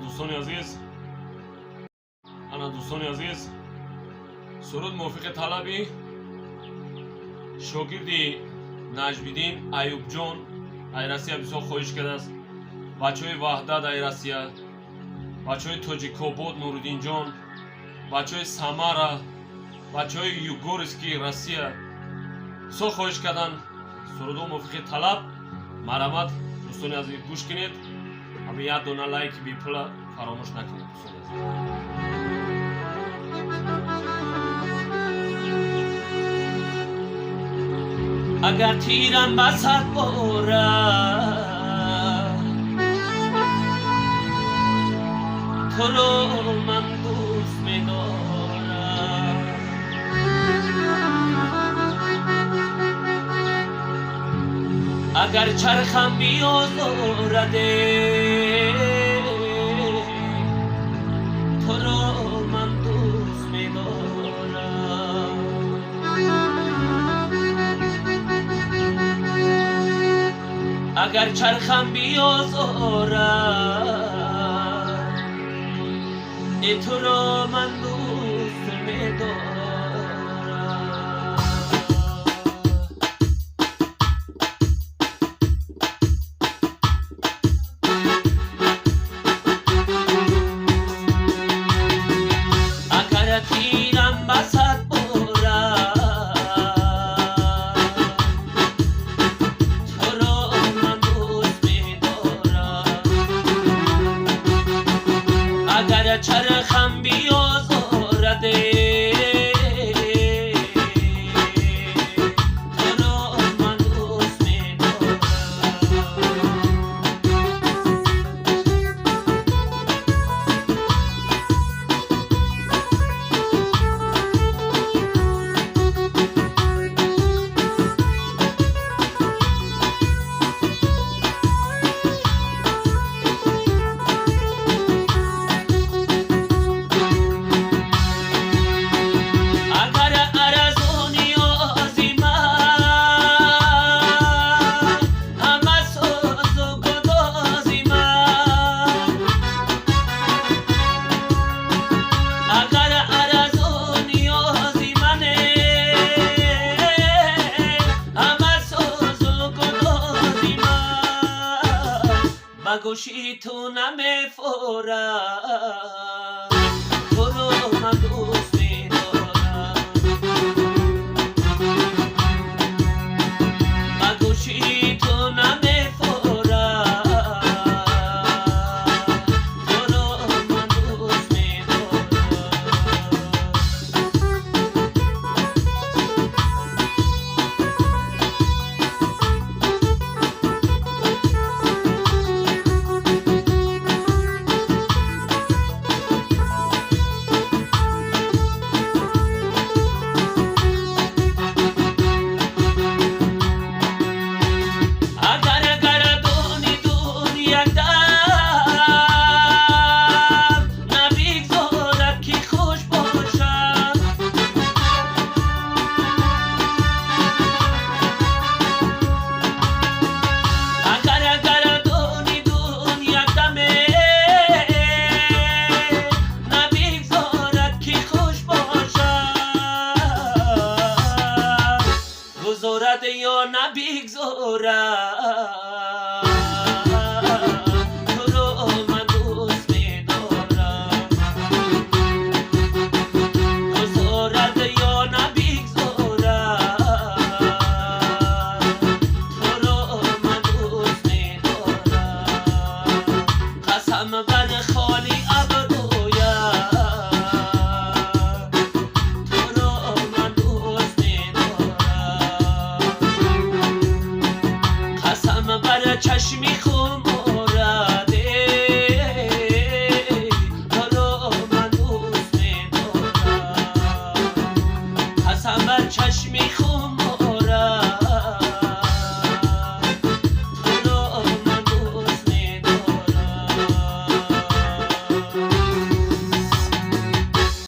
دوستان عزیز سرود موافق طلبی شاگردی نجمیدین ایوب جان ای راسیا بسیار خواهش کرده است. بچه های وحدت ای راسیا، بچه های توجیکوباد نورالدین جان، بچه های سامارا، بچه های یوگورسکی راسیا بسیار خواهش کردن سرود موافق طلب. مرحمت دوستان عزیز گوش کنید. همه یک دونه لایک بی پول فراموش نکنید دوستان عزیز. اگر تیرم بسد بارد تو رو من دوست می‌دارم. اگر چرخم بیازارده تو رو من دوست می‌دارم. اگر چرخم بیازارد تو را من دوست می‌دارم. اگر تیرم بسد بارد تو را من دوست می‌دارم. اگر چرخم بیازارده تو را من دوست می‌دارم. گوشی تو نمیفورم تو رو من دوست می‌دارم. گوشی تو نمیفورم تو رو من دوست می‌دارم. یا نبگذارم تو رو من دوست می‌دارم. گذارد یا نبگذارم تو رو من دوست می‌دارم. قسم بر خالی ابرویم تو رو من دوست می‌دارم. قسم بر چشمی خمارده تو رو من دوست می‌دارم. قسم بر چشمی